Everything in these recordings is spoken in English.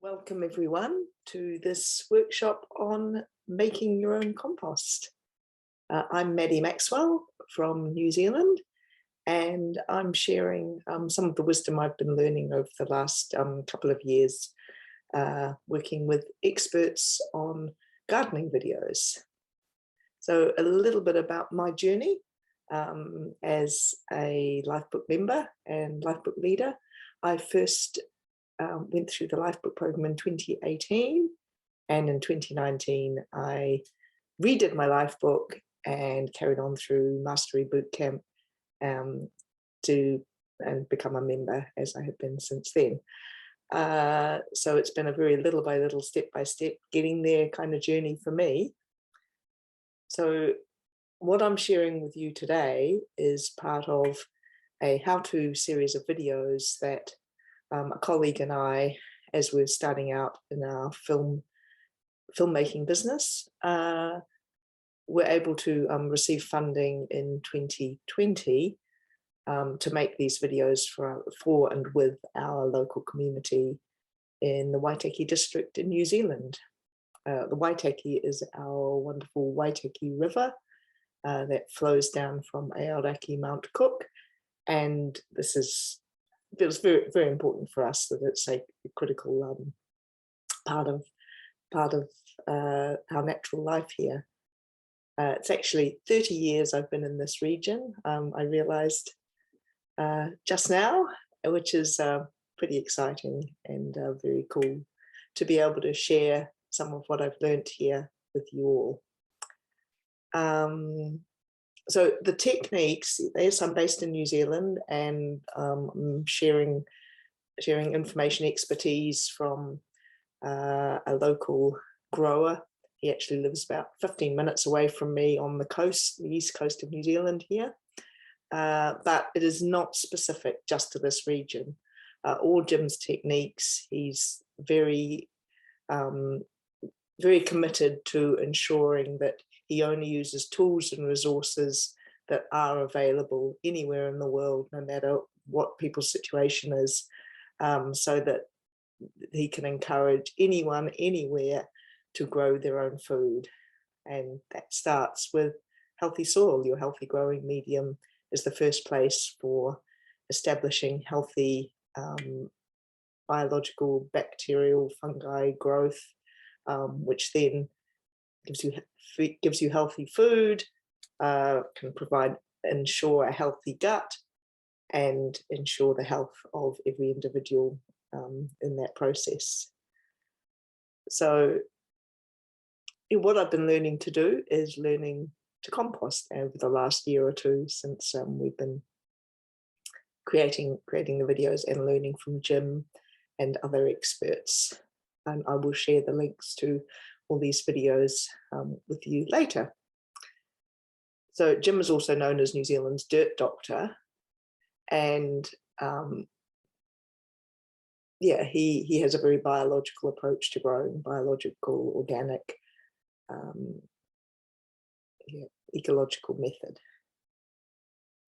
Welcome everyone to this workshop on making your own compost. I'm Maddy Maxwell from New Zealand, and I'm sharing some of the wisdom I've been learning over the last couple of years, working with experts on gardening videos. So a little bit about my journey as a Lifebook member and Lifebook leader. I first went through the Lifebook program in 2018, and in 2019 I redid my Lifebook and carried on through Mastery Bootcamp to become a member, as I have been since then. So it's been a very little by little, step by step, getting there kind of journey for me. So what I'm sharing with you today is part of a how-to series of videos that a colleague and I, as we're starting out in our filmmaking business, were able to receive funding in 2020 to make these videos for and with our local community in the Waitaki district in New Zealand. The Waitaki is our wonderful Waitaki River that flows down from Aoraki Mount Cook, and it was very, very important for us that it's a critical part of our natural life here. It's actually 30 years I've been in this region. I realized just now, which is pretty exciting and very cool to be able to share some of what I've learned here with you all. So the techniques, yes, I'm based in New Zealand, and I'm sharing information expertise from a local grower. He actually lives about 15 minutes away from me on the coast, the east coast of New Zealand here. But it is not specific just to this region. All Jim's techniques, he's very, very committed to ensuring that he only uses tools and resources that are available anywhere in the world, no matter what people's situation is, so that he can encourage anyone, anywhere, to grow their own food. And that starts with healthy soil. Your healthy growing medium is the first place for establishing healthy biological, bacterial, fungi growth, which then gives you healthy food, can ensure a healthy gut, and ensure the health of every individual in that process. So what I've been learning to do is learning to compost over the last year or two, since we've been creating the videos and learning from Jim and other experts. And I will share the links to all these videos with you later. So Jim is also known as New Zealand's dirt doctor, and yeah, he has a very biological approach to growing, biological, organic, ecological method.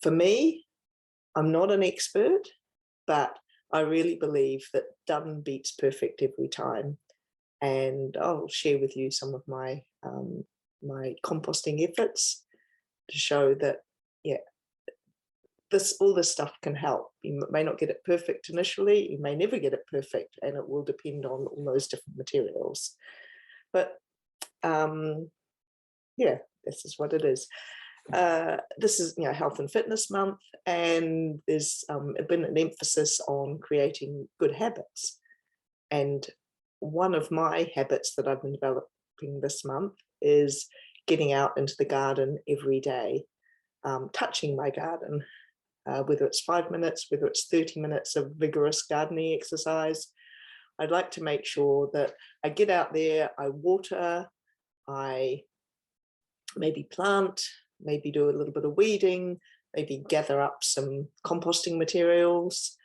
For me, I'm not an expert, but I really believe that done beats perfect every time. And I'll share with you some of my my composting efforts to show that, yeah, all this stuff can help. You may not get it perfect initially, you may never get it perfect, and it will depend on all those different materials. But yeah, this is what it is. This is, Health and Fitness Month, and there's been an emphasis on creating good habits. And one of my habits that I've been developing this month is getting out into the garden every day, touching my garden, whether it's 5 minutes, whether it's 30 minutes of vigorous gardening exercise. I'd like to make sure that I get out there, I water, I maybe plant, maybe do a little bit of weeding, maybe gather up some composting materials,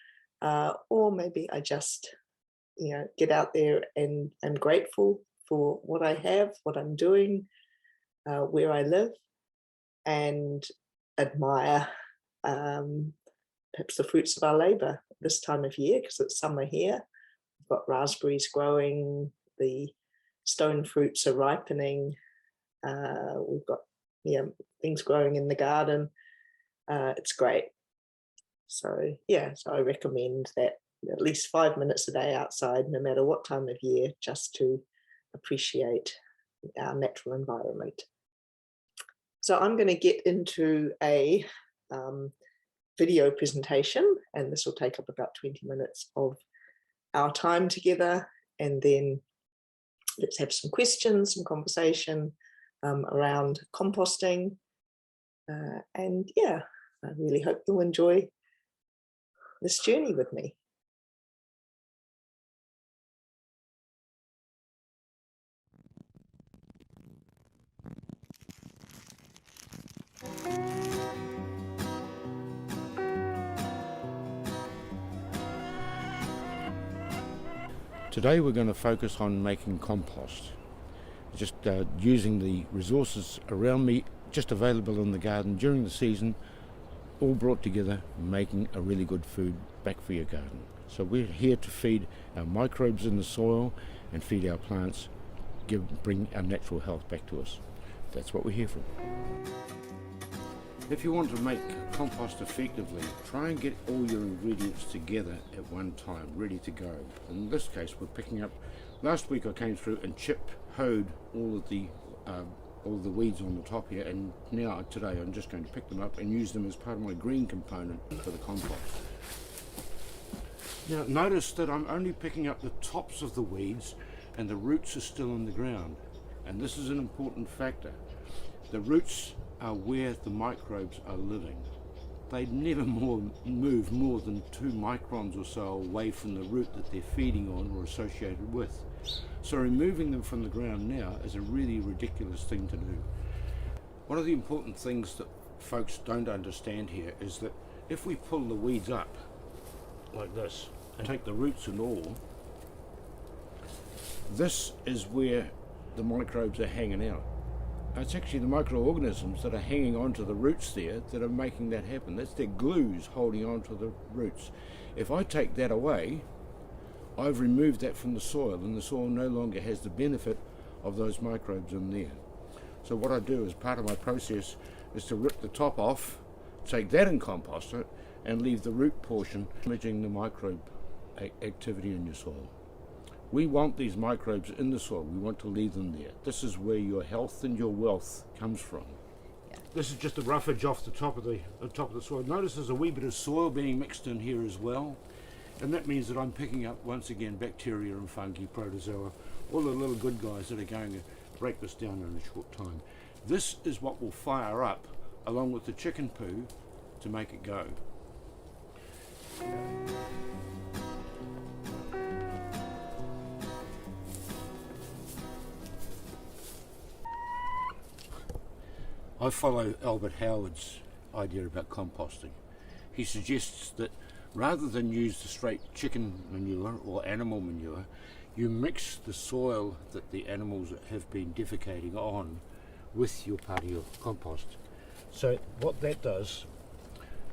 or maybe I just get out there and I'm grateful for what I have, what I'm doing, where I live, and admire perhaps the fruits of our labor this time of year, because it's summer here. We've got raspberries growing, the stone fruits are ripening. We've got things growing in the garden. It's great. So so I recommend that at least 5 minutes a day outside, no matter what time of year, just to appreciate our natural environment. So I'm going to get into a video presentation, and this will take up about 20 minutes of our time together, and then let's have some questions, some conversation around composting, and I really hope you'll enjoy this journey with me. Today we're going to focus on making compost, just using the resources around me, just available in the garden during the season, all brought together, making a really good food back for your garden. So we're here to feed our microbes in the soil and feed our plants, bring our natural health back to us. That's what we're here for. If you want to make compost effectively, try and get all your ingredients together at one time, ready to go. In this case, we're picking up, last week I came through and hoed all of the weeds on the top here, and now today I'm just going to pick them up and use them as part of my green component for the compost. Now notice that I'm only picking up the tops of the weeds and the roots are still in the ground, and this is an important factor. The roots are where the microbes are living. They never move more than 2 microns or so away from the root that they're feeding on or associated with. So removing them from the ground now is a really ridiculous thing to do. One of the important things that folks don't understand here is that if we pull the weeds up like this and take the roots and all, this is where the microbes are hanging out. It's actually the microorganisms that are hanging onto the roots there that are making that happen. That's their glues holding onto the roots. If I take that away, I've removed that from the soil, and the soil no longer has the benefit of those microbes in there. So what I do as part of my process is to rip the top off, take that and compost it, and leave the root portion damaging the microbe activity in your soil. We want these microbes in the soil. We want to leave them there. This is where your health and your wealth comes from. This is just a roughage off the top of the soil. Notice there's a wee bit of soil being mixed in here as well, and that means that I'm picking up once again bacteria and fungi, protozoa, all the little good guys that are going to break this down in a short time. This is what will fire up along with the chicken poo to make it go. I follow Albert Howard's idea about composting. He suggests that rather than use the straight chicken manure or animal manure, you mix the soil that the animals have been defecating on with your part of your compost. So what that does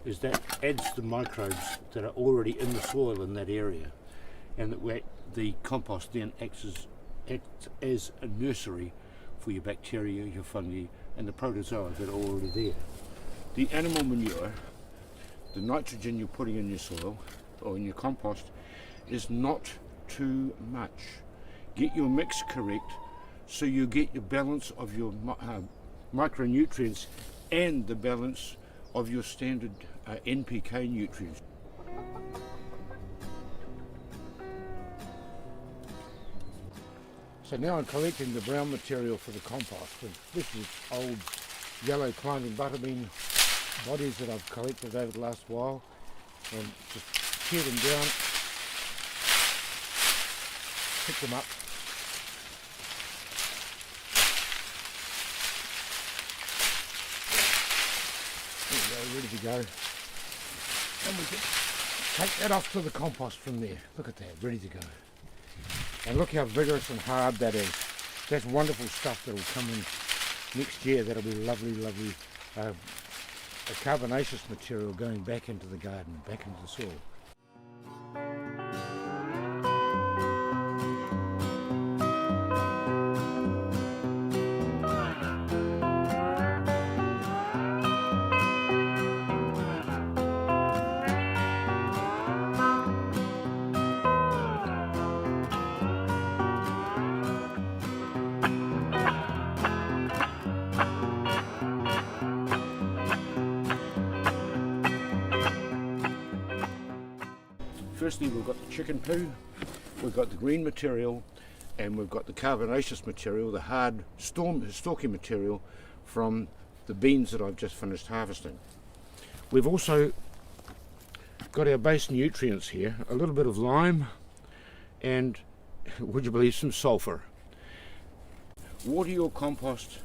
is that adds the microbes that are already in the soil in that area, and that the compost then acts as a nursery for your bacteria, your fungi, and the protozoa that are already there. The animal manure, the nitrogen you're putting in your soil or in your compost, is not too much. Get your mix correct so you get your balance of your micronutrients and the balance of your standard NPK nutrients. So now I'm collecting the brown material for the compost. This is old yellow climbing butterbean bodies that I've collected over the last while, and just tear them down, pick them up. There we go, ready to go. And we can take that off to the compost from there. Look at that, ready to go. And look how vigorous and hard that is. That's wonderful stuff that will come in next year. That'll be lovely, lovely a carbonaceous material going back into the garden, back into the soil. firstly we've got the chicken poo, we've got the green material, and we've got the carbonaceous material, the hard stalky material from the beans that I've just finished harvesting. We've also got our base nutrients here, a little bit of lime and, would you believe, some sulphur. Water your compost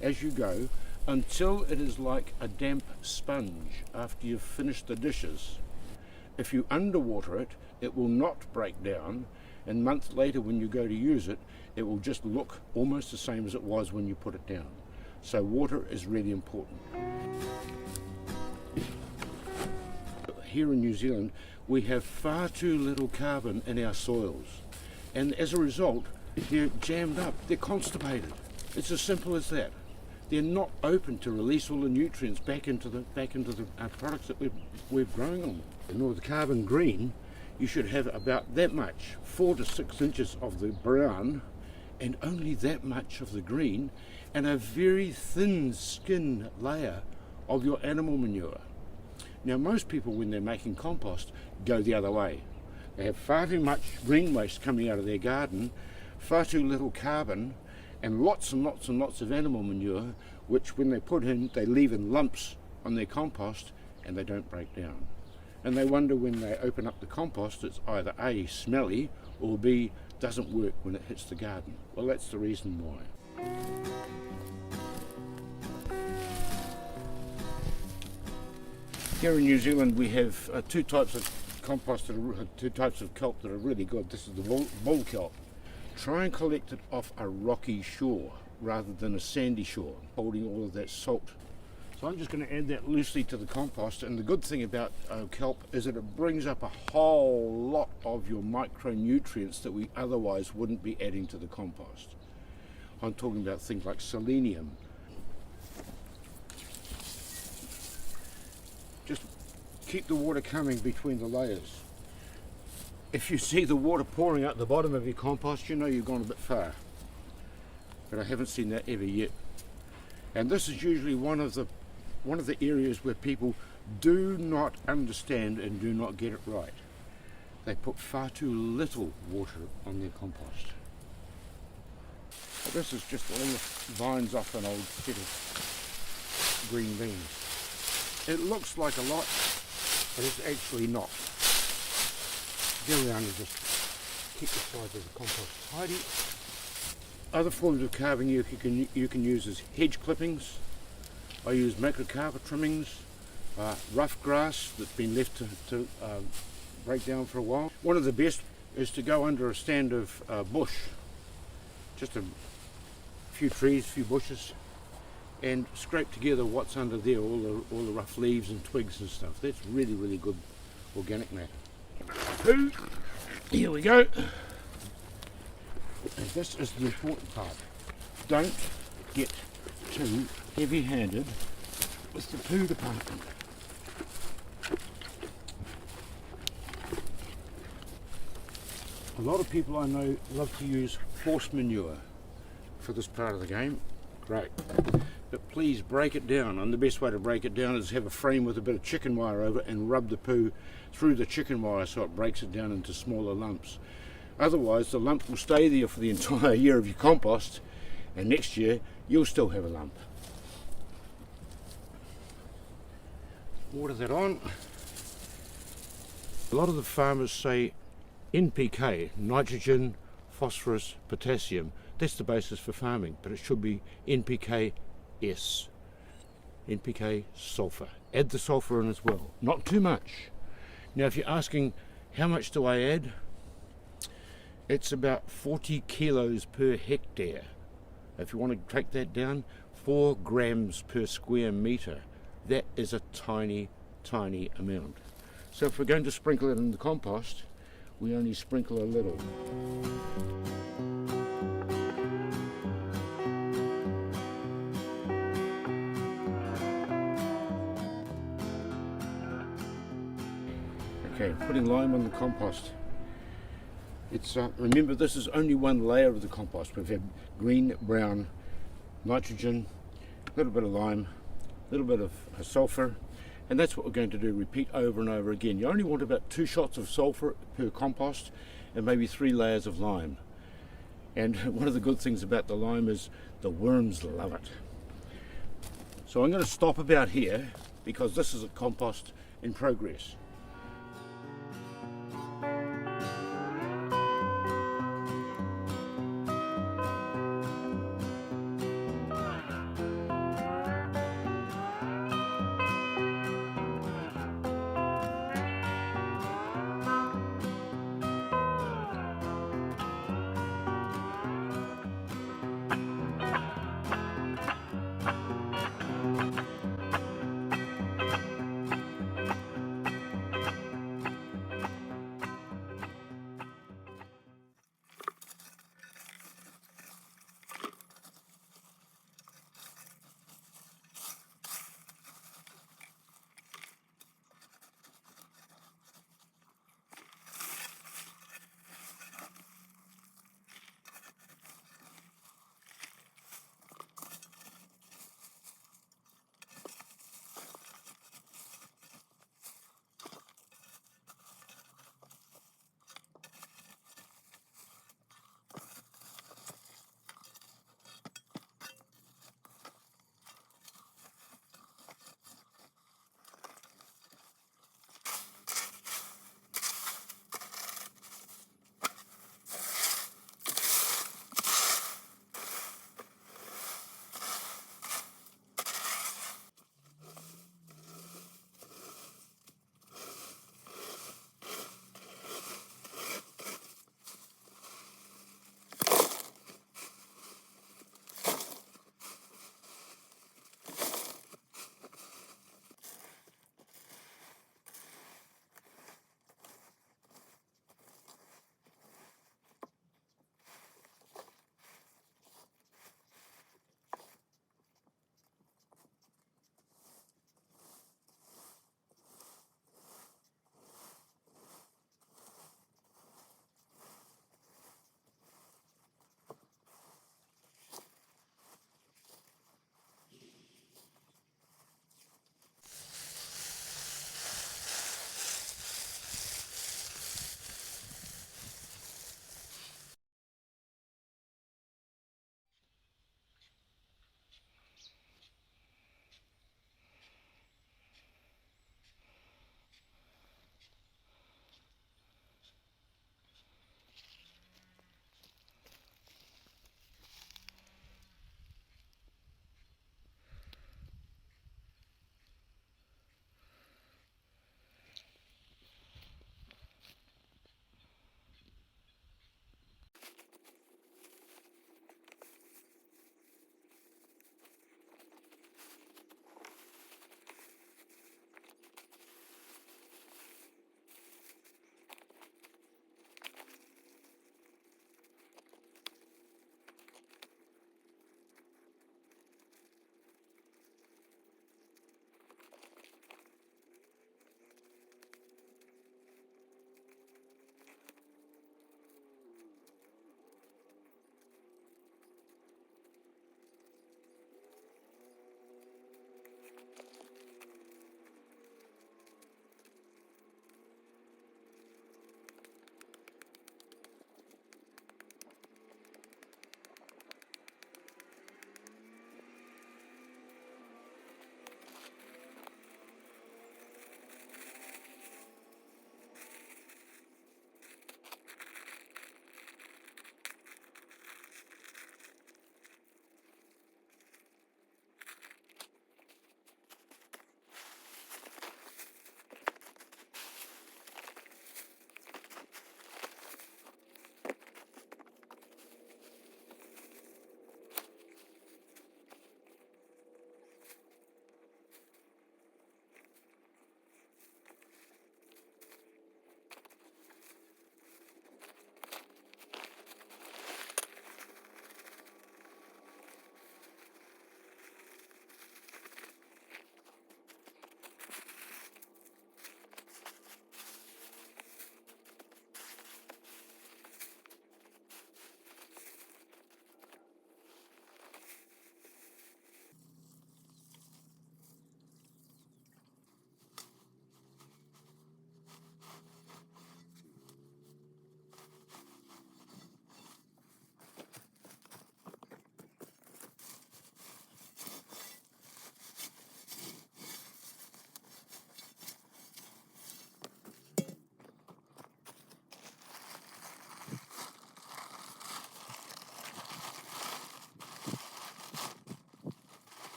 as you go until it is like a damp sponge after you've finished the dishes. If you underwater it, it will not break down, and months later when you go to use it, it will just look almost the same as it was when you put it down. So water is really important. Here in New Zealand, we have far too little carbon in our soils, and as a result, they're jammed up, they're constipated. It's as simple as that. They're not open to release all the nutrients back into the products that we're growing on. In order to carbon green, you should have about that much, 4 to 6 inches of the brown, and only that much of the green, and a very thin skin layer of your animal manure. Now most people, when they're making compost, go the other way. They have far too much green waste coming out of their garden, far too little carbon, and lots and lots and lots of animal manure, which when they put in, they leave in lumps on their compost and they don't break down. And they wonder when they open up the compost, it's either A, smelly, or B, doesn't work when it hits the garden. Well, that's the reason why. Here in New Zealand we have two types of compost, two types of kelp that are really good. This is the bull kelp. Try and collect it off a rocky shore rather than a sandy shore, holding all of that salt. So I'm just going to add that loosely to the compost, and the good thing about kelp is that it brings up a whole lot of your micronutrients that we otherwise wouldn't be adding to the compost. I'm talking about things like selenium. Just keep the water coming between the layers. If you see the water pouring out the bottom of your compost, you know you've gone a bit far. But I haven't seen that ever yet. And this is usually one of the areas where people do not understand and do not get it right. They put far too little water on their compost. But this is just all the vines off an old set of green beans. It looks like a lot, but it's actually not. Go around and just keep the sides of the compost tidy. Other forms of carving you can use is hedge clippings. I use macrocarpet trimmings, rough grass that's been left to break down for a while. One of the best is to go under a stand of bush, just a few trees, a few bushes, and scrape together what's under there, all the rough leaves and twigs and stuff. That's really, really good organic matter. Poo. Here we go. And this is the important part. Don't get too heavy-handed with the poo department. A lot of people I know love to use horse manure for this part of the game. Great. But please break it down, and the best way to break it down is have a frame with a bit of chicken wire over it and rub the poo through the chicken wire so it breaks it down into smaller lumps. Otherwise the lump will stay there for the entire year of your compost, and next year you'll still have a lump. Water that on. A lot of the farmers say NPK, nitrogen, phosphorus, potassium. That's the basis for farming, but it should be NPK-S. NPK sulphur. Add the sulphur in as well. Not too much. Now if you're asking how much do I add, it's about 40 kilos per hectare. If you want to take that down, 4 grams per square metre. That is a tiny, tiny amount. So if we're going to sprinkle it in the compost, we only sprinkle a little. Okay, putting lime on the compost. It's remember, this is only one layer of the compost. We've had green, brown, nitrogen, a little bit of lime, a little bit of sulphur, And that's what we're going to do, repeat over and over again. You only want about 2 shots of sulphur per compost and maybe 3 layers of lime. And one of the good things about the lime is the worms love it. So I'm going to stop about here because this is a compost in progress.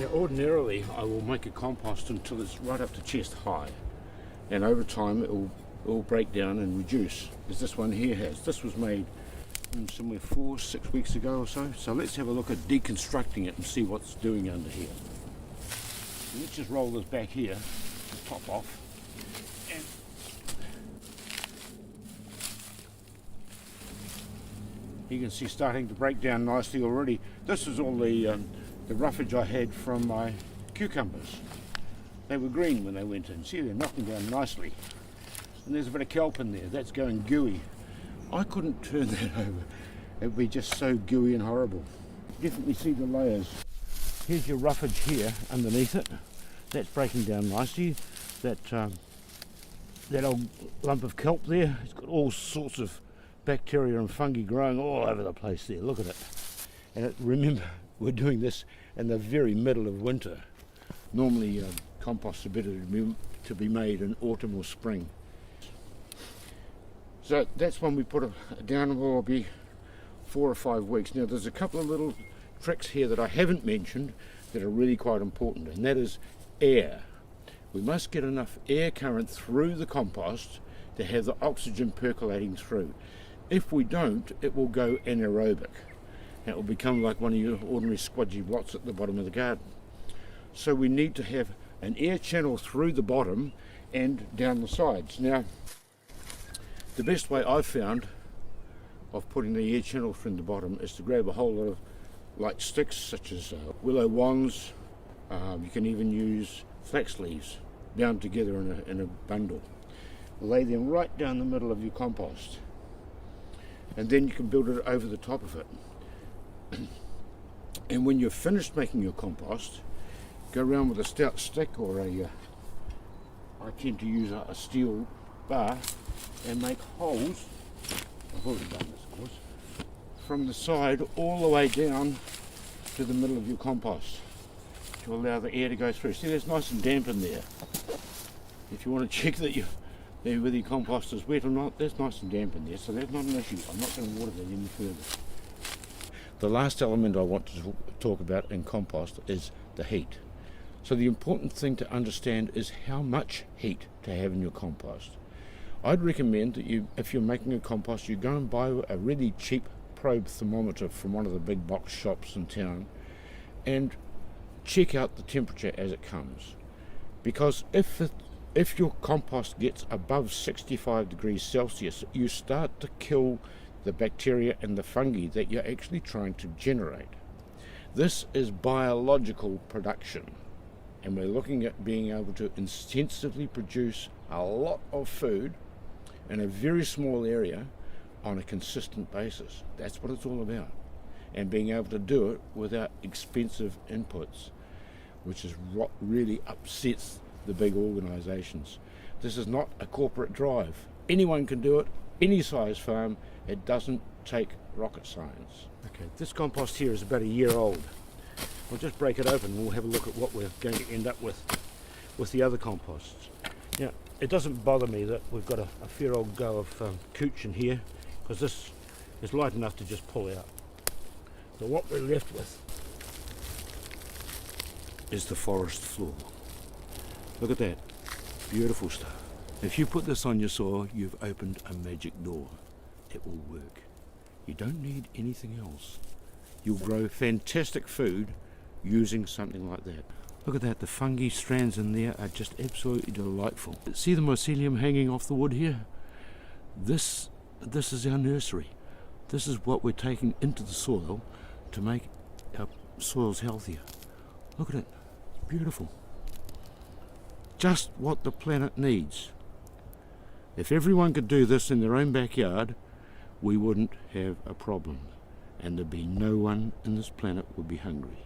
Now ordinarily I will make a compost until it's right up to chest high, and over time it will break down and reduce, as this one here has. This was made somewhere 4-6 weeks ago or so. So let's have a look at deconstructing it and see what's doing under here. So let's just roll this back here, the top off, and you can see starting to break down nicely already. This is all the roughage I had from my cucumbers. They were green when they went in. See, they're knocking down nicely. And there's a bit of kelp in there. That's going gooey. I couldn't turn that over. It would be just so gooey and horrible. Definitely see the layers. Here's your roughage here underneath it. That's breaking down nicely. That old lump of kelp there, it's got all sorts of bacteria and fungi growing all over the place there. Look at it. And remember, we're doing this in the very middle of winter. Normally composts are better to be made in autumn or spring. So that's when we put it down. Will be 4 or 5 weeks. Now there's a couple of little tricks here that I haven't mentioned that are really quite important, and that is air. We must get enough air current through the compost to have the oxygen percolating through. If we don't, it will go anaerobic. It will become like one of your ordinary squudgy blots at the bottom of the garden. So we need to have an air channel through the bottom and down the sides. Now, the best way I've found of putting the air channel through the bottom is to grab a whole lot of light sticks, such as willow wands. You can even use flax leaves bound together in a bundle. Lay them right down the middle of your compost, and then you can build it over the top of it. And when you're finished making your compost, go around with a stout stick or I tend to use a steel bar and make holes. I've already done this, of course, from the side all the way down to the middle of your compost to allow the air to go through. See, that's nice and damp in there. If you want to check that whether your compost is wet or not, that's nice and damp in there, so that's not an issue. I'm not going to water that any further. The last element I want to talk about in compost is the heat. So the important thing to understand is how much heat to have in your compost. I'd recommend that if you're making a compost, you go and buy a really cheap probe thermometer from one of the big box shops in town and check out the temperature as it comes. Because if your compost gets above 65 degrees Celsius, you start to kill the bacteria and the fungi that you're actually trying to generate. This is biological production, and we're looking at being able to intensively produce a lot of food in a very small area on a consistent basis. That's what it's all about, and being able to do it without expensive inputs, which is what really upsets the big organizations. This is not a corporate drive. Anyone can do it, any size farm. It doesn't take rocket science. Okay, this compost here is about a year old. I'll just break it open and we'll have a look at what we're going to end up with the other composts. Now, it doesn't bother me that we've got a fair old go of cooch in here, because this is light enough to just pull out. So what we're left with is the forest floor. Look at that, beautiful stuff. If you put this on your soil, you've opened a magic door. It will work. You don't need anything else. You'll grow fantastic food using something like that. Look at that, the fungi strands in there are just absolutely delightful. See the mycelium hanging off the wood here? This is our nursery. This is what we're taking into the soil to make our soils healthier. Look at it, it's beautiful. Just what the planet needs. If everyone could do this in their own backyard, we wouldn't have a problem, and there'd be no one on this planet would be hungry.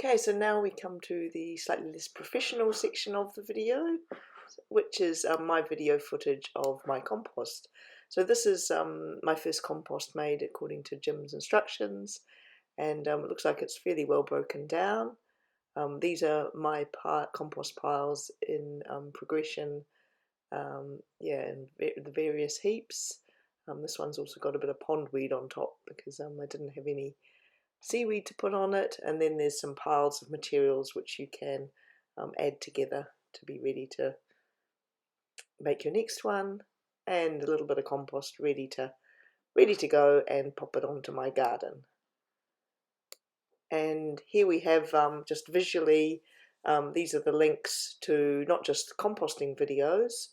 Okay, so now we come to the slightly less professional section of the video, which is my video footage of my compost. So this is my first compost made according to Jim's instructions, and it looks like it's fairly well broken down. These are my compost piles in progression, in the various heaps. This one's also got a bit of pondweed on top because I didn't have any seaweed to put on it, and then there's some piles of materials which you can add together to be ready to make your next one, and a little bit of compost ready to go and pop it onto my garden. And here we have just visually, these are the links to not just composting videos,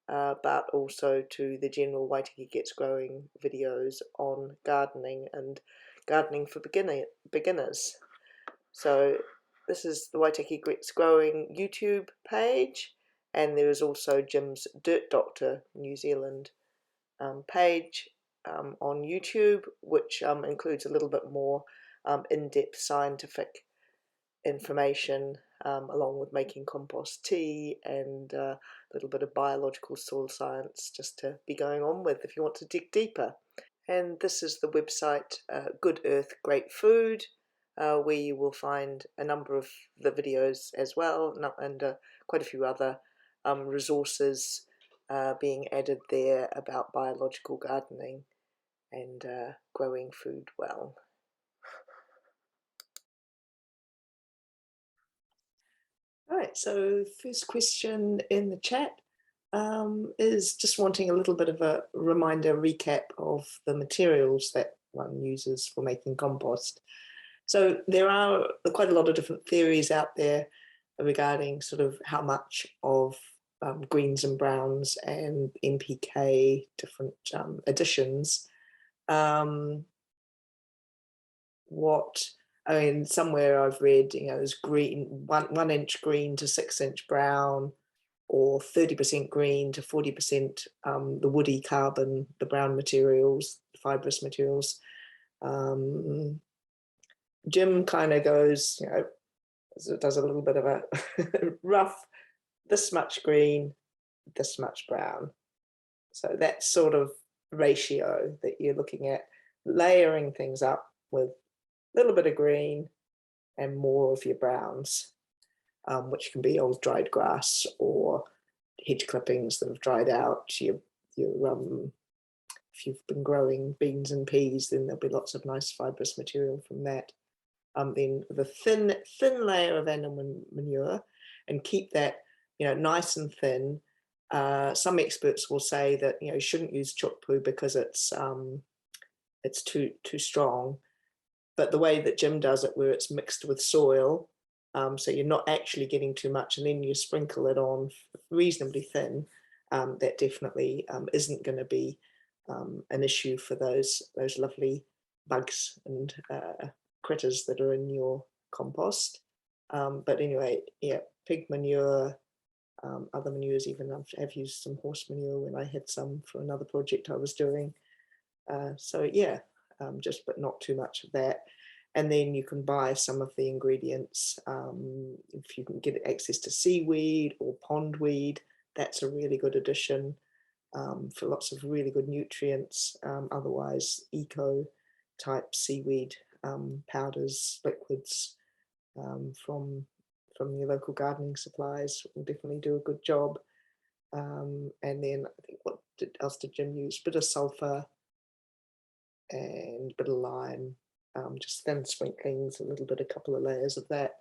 but also to the general Waitaki Gets Growing videos on gardening and gardening for beginners. So this is the Waitaki Gets Growing YouTube page, and there is also Jim's Dirt Doctor New Zealand page on YouTube, which includes a little bit more in-depth scientific information, along with making compost tea and a little bit of biological soil science just to be going on with if you want to dig deeper. And this is the website Good Earth Great Food, where you will find a number of the videos as well, and quite a few other resources being added there about biological gardening and growing food well. All right, so first question in the chat is just wanting a little bit of a reminder recap of the materials that one uses for making compost. So there are quite a lot of different theories out there regarding sort of how much of greens and browns and NPK, different additions. Somewhere I've read, is green, 1 inch green to 6 inch brown, or 30% green to 40% the woody carbon, the brown materials, fibrous materials. Jim kind of goes, does a little bit of a rough, this much green, this much brown. So that sort of ratio that you're looking at, layering things up with a little bit of green and more of your browns, which can be old dried grass or hedge clippings that have dried out. If you've been growing beans and peas, then there'll be lots of nice fibrous material from that. Then the thin layer of animal manure, and keep that nice and thin. Some experts will say that you shouldn't use chook poo because it's too strong. But the way that Jim does it, where it's mixed with soil, so you're not actually getting too much, and then you sprinkle it on reasonably thin, that definitely isn't going to be an issue for those lovely bugs and critters that are in your compost. But anyway, yeah, pig manure, other manures, even I've used some horse manure when I had some for another project I was doing. So yeah, but not too much of that. And then you can buy some of the ingredients. If you can get access to seaweed or pondweed, that's a really good addition for lots of really good nutrients. Otherwise, eco type seaweed powders, liquids from your local gardening supplies will definitely do a good job. And then I think what else did Jim use? Bit of sulfur and a bit of lime, just thin sprinklings, a couple of layers of that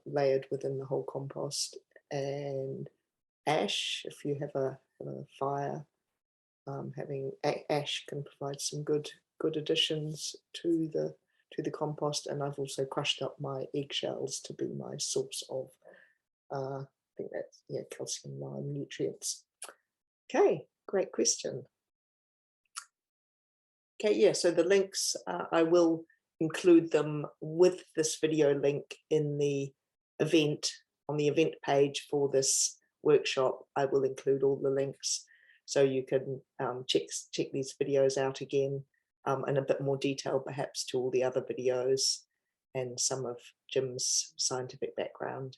layered within the whole compost. And ash, if you have a fire, having ash can provide some good additions to the compost. And I've also crushed up my eggshells to be my source of I think that's calcium, lime, nutrients. Okay, great question. Okay, yeah, so the links, I will include them with this video link in the event, on the event page for this workshop. I will include all the links so you can check these videos out again in a bit more detail, perhaps, to all the other videos. and some of Jim's scientific background.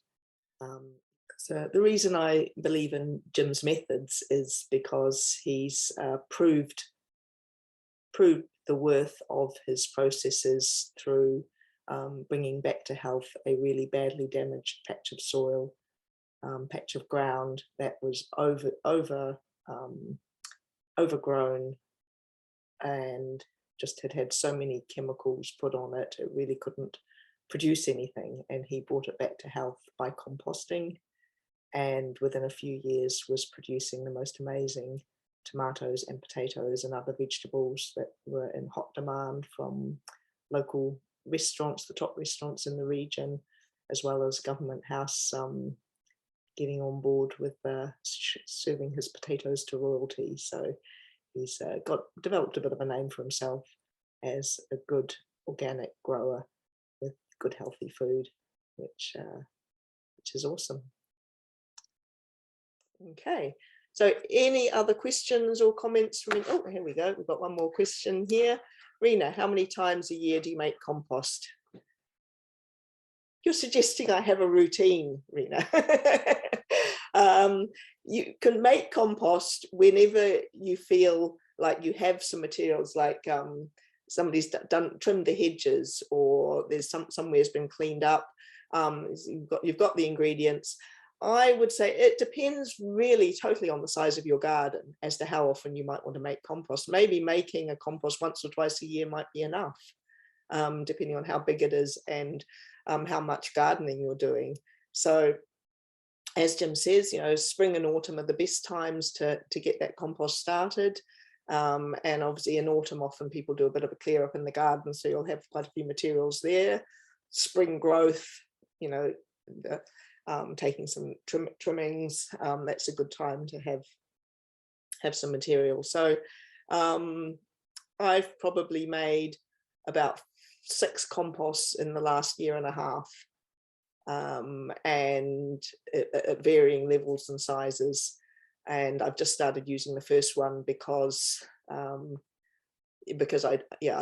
So the reason I believe in Jim's methods is because he's proved the worth of his processes through bringing back to health a really badly damaged patch of soil, patch of ground that was overgrown and just had so many chemicals put on it, it really couldn't produce anything. And he brought it back to health by composting, and within a few years was producing the most amazing tomatoes and potatoes and other vegetables that were in hot demand from local restaurants, the top restaurants in the region, as well as Government House getting on board with serving his potatoes to royalty. So he's developed a bit of a name for himself as a good organic grower with good healthy food, which is awesome. Okay, so any other questions or comments from me? Oh, here we go. We've got one more question here. Rena, how many times a year do you make compost? You're suggesting I have a routine, Rena. You can make compost whenever you feel like you have some materials, like somebody's trimmed the hedges, or there's somewhere's been cleaned up. You've got the ingredients. I would say it depends really totally on the size of your garden as to how often you might want to make compost. Maybe making a compost once or twice a year might be enough, depending on how big it is and how much gardening you're doing. So as Jim says, spring and autumn are the best times to get that compost started. And obviously in autumn, often people do a bit of a clear up in the garden, so you'll have quite a few materials there. Spring growth, taking some trimmings, that's a good time to have some material. So I've probably made about 6 composts in the last year and a half, and at varying levels and sizes. And I've just started using the first one because I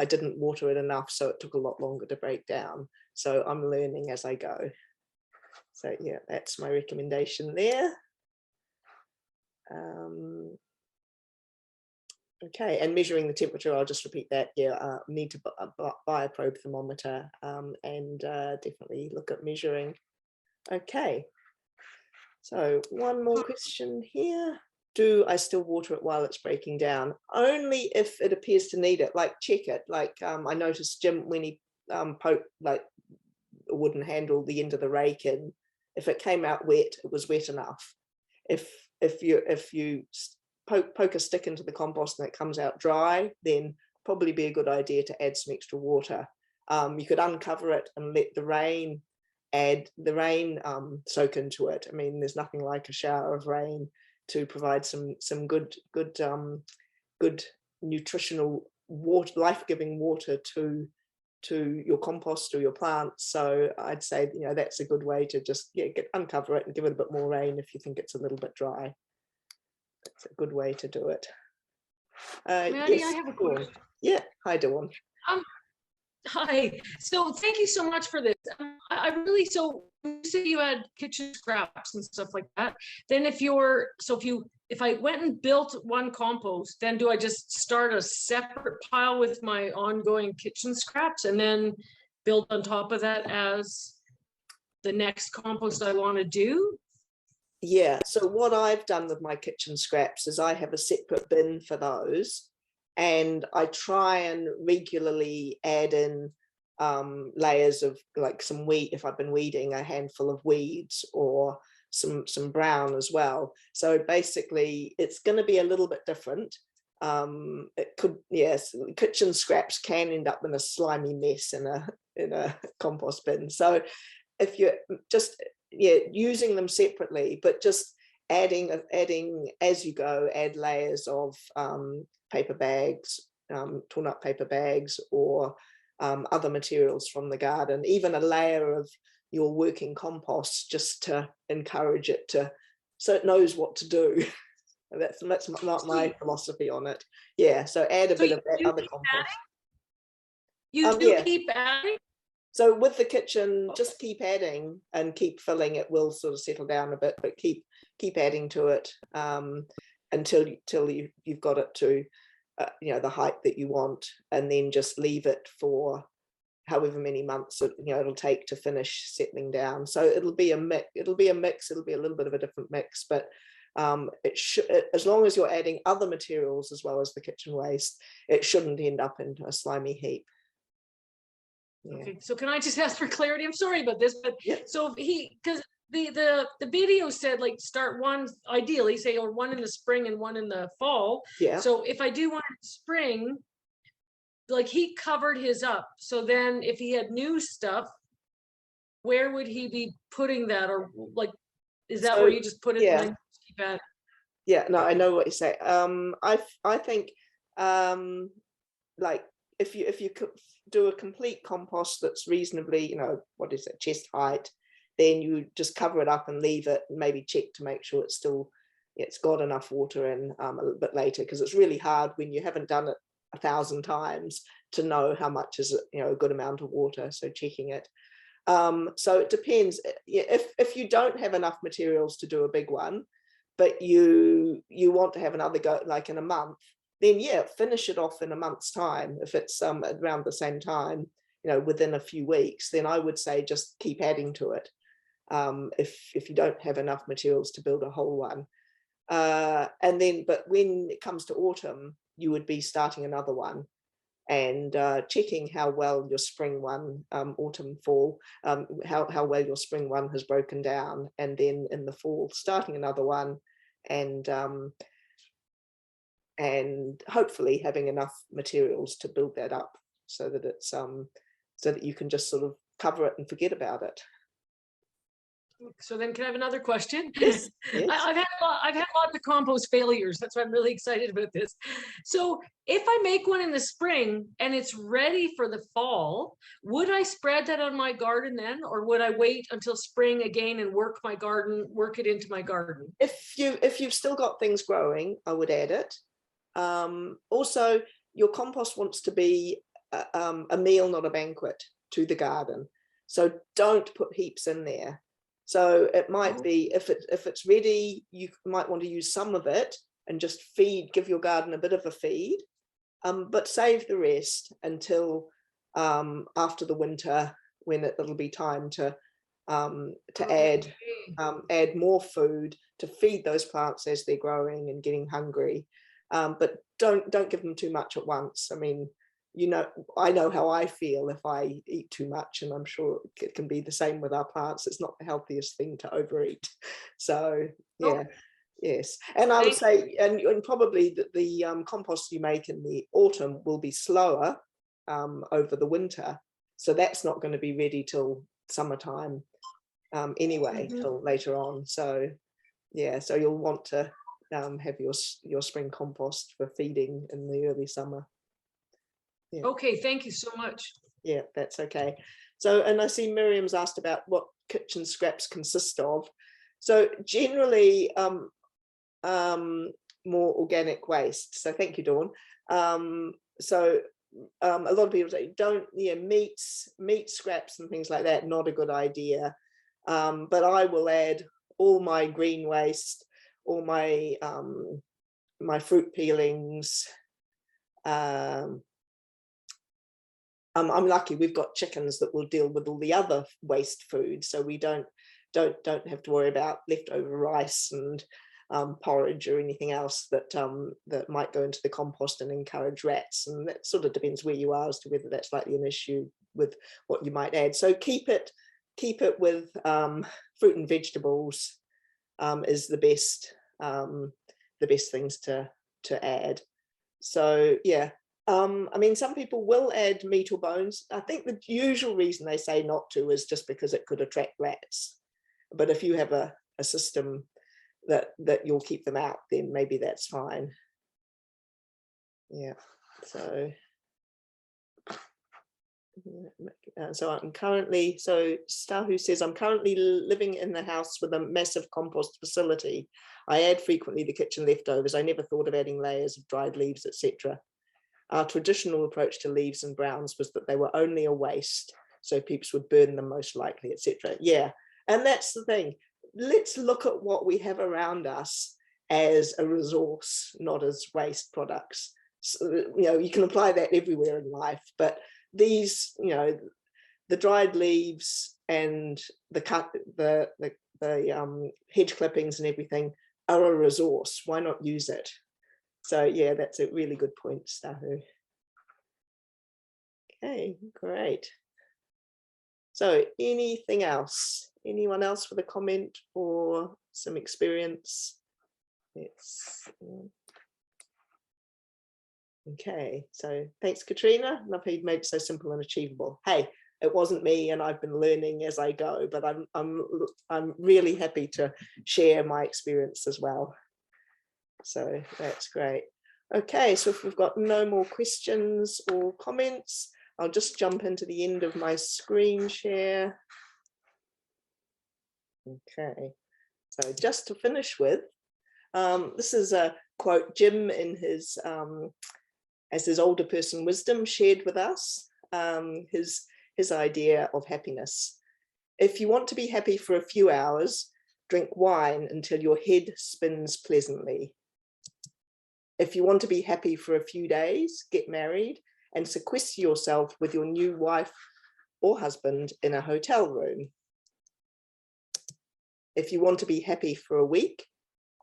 didn't water it enough, so it took a lot longer to break down. So I'm learning as I go. So yeah, that's my recommendation there. Okay, and measuring the temperature, I'll just repeat that. Yeah, need to buy a probe thermometer and definitely look at measuring. Okay, so one more question here. Do I still water it while it's breaking down? Only if it appears to need it, like check it. Like I noticed Jim, when he poked like a wooden handle, the end of the rake in, if it came out wet, it was wet enough. If you poke a stick into the compost and it comes out dry, then probably be a good idea to add some extra water. You could uncover it and let the rain soak into it. I mean, there's nothing like a shower of rain to provide some good nutritional water, life-giving water to your compost or your plants. So I'd say that's a good way to just uncover it and give it a bit more rain if you think it's a little bit dry. That's a good way to do it. Maddy, yes, I have a question. Yeah, hi Dawn. Hi. So thank you so much for this. So you say you had kitchen scraps and stuff like that. Then if I went and built one compost, then do I just start a separate pile with my ongoing kitchen scraps and then build on top of that as the next compost I want to do? Yeah, so what I've done with my kitchen scraps is I have a separate bin for those, and I try and regularly add in layers of like some wheat, if I've been weeding, a handful of weeds or some brown as well. So basically it's going to be a little bit different. It could, yes, kitchen scraps can end up in a slimy mess in a compost bin. So if you're just using them separately, but just adding as you go, add layers of paper bags, torn up paper bags, or other materials from the garden, even a layer of your working compost, just to encourage it so it knows what to do. That's not my philosophy on it. Yeah, so add a bit of that other compost. You do keep adding? So with the kitchen, just keep adding and keep filling. It will sort of settle down a bit, but keep adding to it until you've got it to the height that you want, and then just leave it for however many months it'll take to finish settling down. So it'll be a mix. It'll be a little bit of a different mix, but as long as you're adding other materials as well as the kitchen waste, it shouldn't end up into a slimy heap. Yeah. Okay, so can I just ask for clarity? I'm sorry about this, but yeah. So because the video said like start one, ideally say, or one in the spring and one in the fall. Yeah. So if I do one in spring, like he covered his up. So then if he had new stuff, where would he be putting that? Or like, is that where you just put it and then keep at it? Yeah, no, I know what you say. I think like if you could do a complete compost that's reasonably, what is it, chest height, then you just cover it up and leave it, and maybe check to make sure it's got enough water in a little bit later, because it's really hard when you haven't done it 1,000 times to know how much is a good amount of water. So checking it. So it depends. If you don't have enough materials to do a big one, but you want to have another go like in a month, then finish it off in a month's time. If it's around the same time, within a few weeks, then I would say just keep adding to it. If you don't have enough materials to build a whole one, but when it comes to autumn, you would be starting another one and checking how well your spring one, autumn, fall, how well your spring one has broken down, and then in the fall starting another one, and hopefully having enough materials to build that up so that it's so that you can just sort of cover it and forget about it. So then can I have another question? Yes, yes. I've had lots of compost failures. That's why I'm really excited about this. So if I make one in the spring and it's ready for the fall, would I spread that on my garden then? Or would I wait until spring again and work it into my garden? If you've still got things growing, I would add it. Also, your compost wants to be a meal, not a banquet, to the garden. So don't put heaps in there. So it might be, if it's ready, you might want to use some of it and just give your garden a bit of a feed, but save the rest until after the winter, when it'll be time to add more food to feed those plants as they're growing and getting hungry. But don't give them too much at once. I mean, I know how I feel if I eat too much, and I'm sure it can be the same with our plants. It's not the healthiest thing to overeat. So yes. And I would say, and probably the compost you make in the autumn will be slower over the winter. So that's not going to be ready till summertime anyway, till later on. So so you'll want to have your spring compost for feeding in the early summer. Yeah. Okay, thank you so much. Yeah, that's okay. So, and I see Miriam's asked about what kitchen scraps consist of. So generally more organic waste. So thank you, Dawn. So a lot of people say meat scraps and things like that, not a good idea. But I will add all my green waste, all my my fruit peelings. I'm lucky we've got chickens that will deal with all the other waste food, so we don't have to worry about leftover rice and porridge or anything else that that might go into the compost and encourage rats. And that sort of depends where you are as to whether that's likely an issue with what you might add. So keep it with fruit and vegetables is the best things to add. So yeah. I mean, some people will add meat or bones. I think the usual reason they say not to is just because it could attract rats. But if you have a system that you'll keep them out, then maybe that's fine. Yeah. So I'm currently, Stahu says, I'm currently living in the house with a massive compost facility. I add frequently the kitchen leftovers. I never thought of adding layers of dried leaves, etc. Our traditional approach to leaves and browns was that they were only a waste. so peeps would burn them most likely, etc. Yeah, and that's the thing. Let's look at what we have around us as a resource, not as waste products. So, you can apply that everywhere in life, but these, the dried leaves and the hedge clippings and everything are a resource. Why not use it? So yeah, that's a really good point, Stahu. Okay, great. So anything else? Anyone else with a comment or some experience? Okay, so thanks, Katrina. Love how you've made it so simple and achievable. Hey, it wasn't me, and I've been learning as I go, but I'm really happy to share my experience as well. So that's great. Okay, so if we've got no more questions or comments, I'll just jump into the end of my screen share. Okay, so just to finish with, this is a quote Jim in his as his older person wisdom shared with us, his idea of happiness. If you want to be happy for a few hours, drink wine until your head spins pleasantly. If you want to be happy for a few days, get married and sequester yourself with your new wife or husband in a hotel room. If you want to be happy for a week,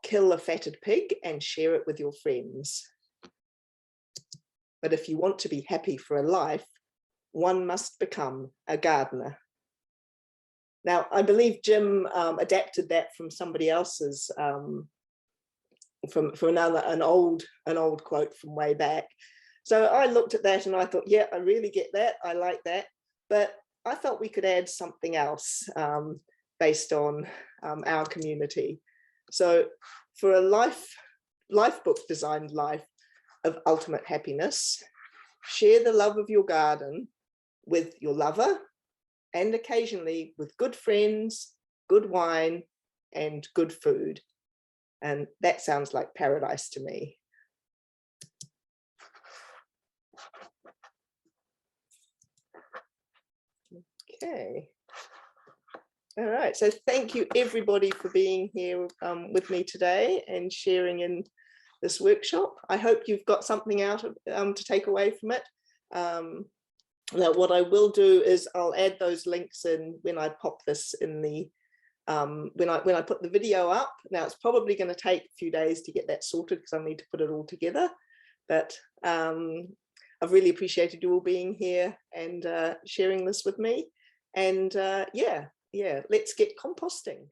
kill a fatted pig and share it with your friends. But if you want to be happy for a life, one must become a gardener. Now, I believe Jim adapted that from somebody else's, from an old quote from way back. So I looked at that and I thought, yeah, I really get that. I like that. But I felt we could add something else based on our community. So for a Lifebook designed life of ultimate happiness, share the love of your garden with your lover and occasionally with good friends, good wine, and good food. And that sounds like paradise to me. Okay. All right, so thank you everybody for being here with me today and sharing in this workshop. I hope you've got something out of, to take away from it. Now what I will do is I'll add those links in when I pop this in the, when I put the video up. Now it's probably going to take a few days to get that sorted because I need to put it all together, but I've really appreciated you all being here and sharing this with me. And yeah, let's get composting.